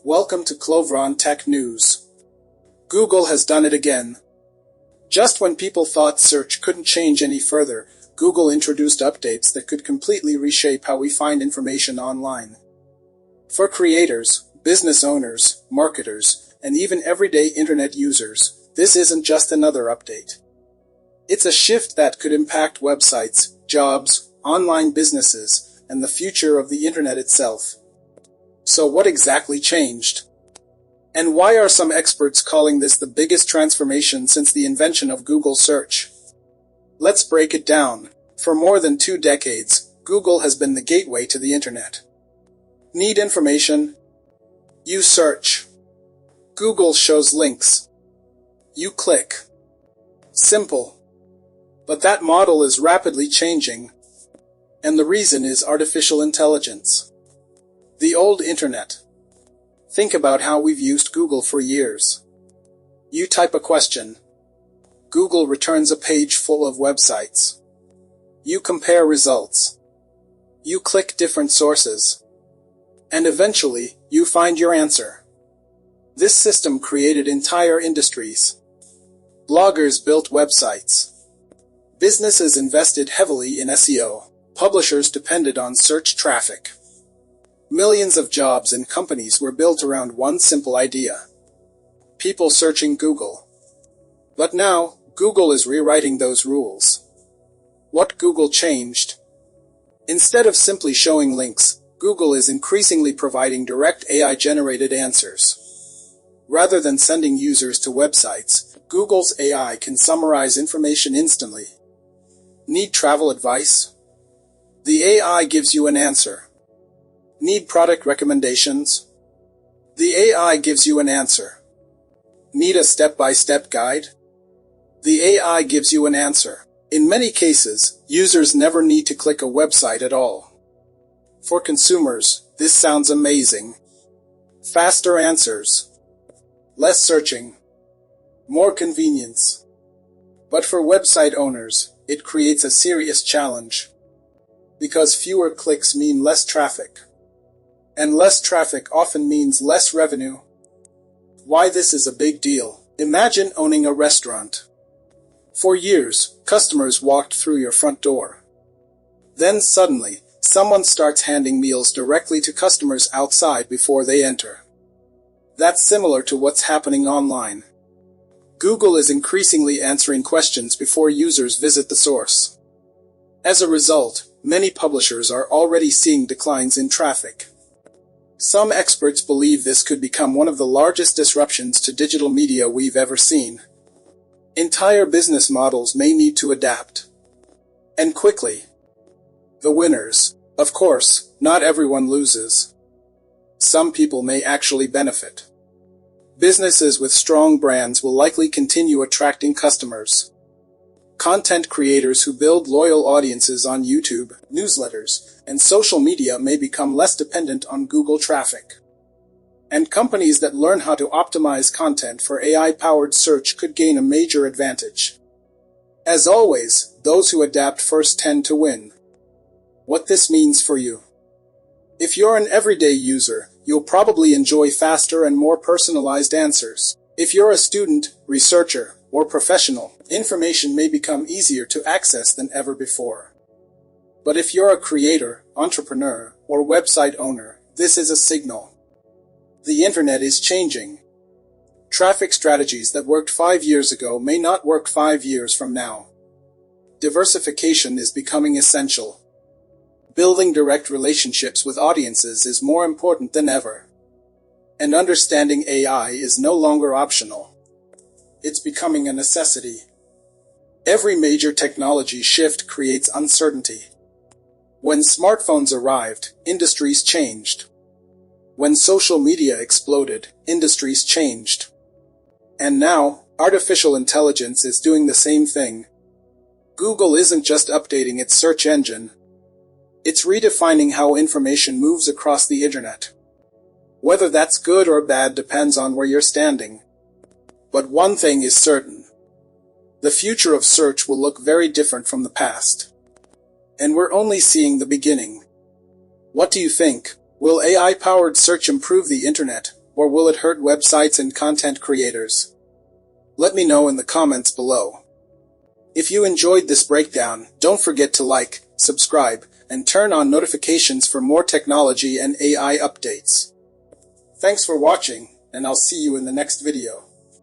Welcome to Clovron Tech News. Google has done it again. Just when people thought search couldn't change any further, Google introduced updates that could completely reshape how we find information online. For creators, business owners, marketers, and even everyday internet users, this isn't just another update. It's a shift that could impact websites, jobs, online businesses, and the future of the internet itself. So what exactly changed? And why are some experts calling this the biggest transformation since the invention of Google search? Let's break it down. For more than 2 decades, Google has been the gateway to the internet. Need information? You search. Google shows links. You click. Simple. But that model is rapidly changing. And the reason is artificial intelligence. The old internet. Think about how we've used Google for years. You type a question. Google returns a page full of websites. You compare results. You click different sources. And eventually, you find your answer. This system created entire industries. Bloggers built websites. Businesses invested heavily in SEO. Publishers depended on search traffic. Millions of jobs and companies were built around one simple idea. People searching Google. But now, Google is rewriting those rules. What Google changed? Instead of simply showing links, Google is increasingly providing direct AI-generated answers. Rather than sending users to websites, Google's AI can summarize information instantly. Need travel advice? The AI gives you an answer. Need product recommendations? The AI gives you an answer. Need a step-by-step guide? The AI gives you an answer. In many cases, users never need to click a website at all. For consumers, this sounds amazing. Faster answers. Less searching. More convenience. But for website owners, it creates a serious challenge. Because fewer clicks mean less traffic. And less traffic often means less revenue. Why this is a big deal? Imagine owning a restaurant. For years, customers walked through your front door. Then suddenly, someone starts handing meals directly to customers outside before they enter. That's similar to what's happening online. Google is increasingly answering questions before users visit the source. As a result, many publishers are already seeing declines in traffic. Some experts believe this could become one of the largest disruptions to digital media we've ever seen. Entire business models may need to adapt. And quickly. The winners. Of course, not everyone loses. Some people may actually benefit. Businesses with strong brands will likely continue attracting customers. Content creators who build loyal audiences on YouTube, newsletters, and social media may become less dependent on Google traffic. And companies that learn how to optimize content for AI-powered search could gain a major advantage. As always, those who adapt first tend to win. What this means for you. If you're an everyday user, you'll probably enjoy faster and more personalized answers. If you're a student, researcher, or professional, information may become easier to access than ever before. But if you're a creator, entrepreneur, or website owner, this is a signal. The internet is changing. Traffic strategies that worked 5 years ago may not work 5 years from now. Diversification is becoming essential. Building direct relationships with audiences is more important than ever. And understanding AI is no longer optional. It's becoming a necessity. Every major technology shift creates uncertainty. When smartphones arrived, industries changed. When social media exploded, industries changed. And now, artificial intelligence is doing the same thing. Google isn't just updating its search engine. It's redefining how information moves across the internet. Whether that's good or bad depends on where you're standing. But one thing is certain. The future of search will look very different from the past. And we're only seeing the beginning. What do you think? Will AI-powered search improve the internet, or will it hurt websites and content creators? Let me know in the comments below. If you enjoyed this breakdown, don't forget to like, subscribe, and turn on notifications for more technology and AI updates. Thanks for watching, and I'll see you in the next video.